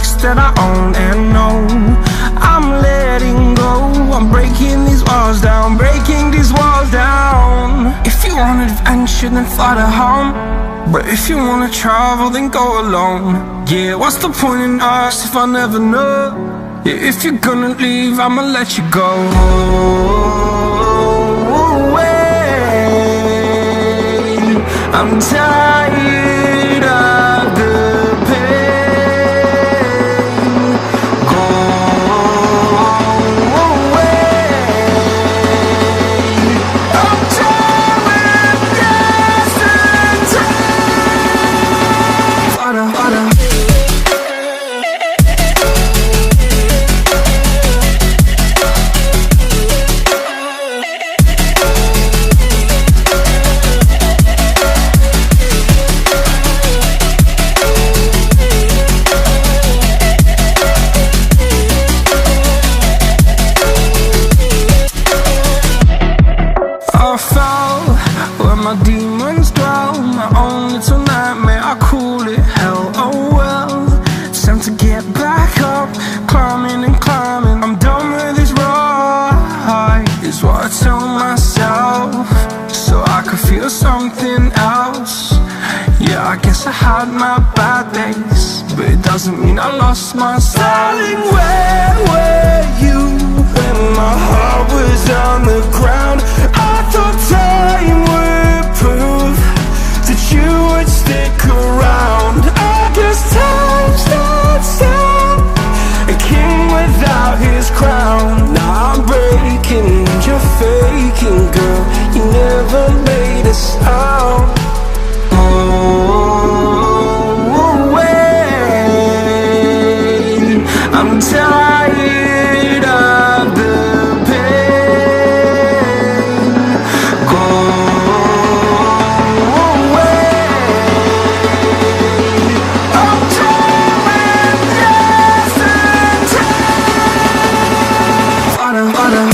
mistakes that I own and know. I'm letting go, I'm breaking these walls down, breaking these walls down. If you want adventure, then fly to home. But if you wanna travel, then go alone. Yeah, what's the point in us if I never know? Yeah, if you're gonna leave, I'ma let you go. I'm tired of the pain. Go away. I'm tired with yesterday. Harder, harder. I fell where my demons dwell, my own little nightmare, I call it hell. Oh well, it's time to get back up, climbing and climbing. I'm done with this ride, is what I tell myself, so I could feel something else. Yeah, I guess I had my bad days, but it doesn't mean I lost my style. Darling, where were you when my heart was on the ground? I thought time would prove that you would stick around. I guess time stood still, a king without his crown. Now I'm breaking and you're faking, girl. You never made a sound. Oh, wait, I'm tired of the pain. Go away. I'm tired with yesterday. Harder, harder.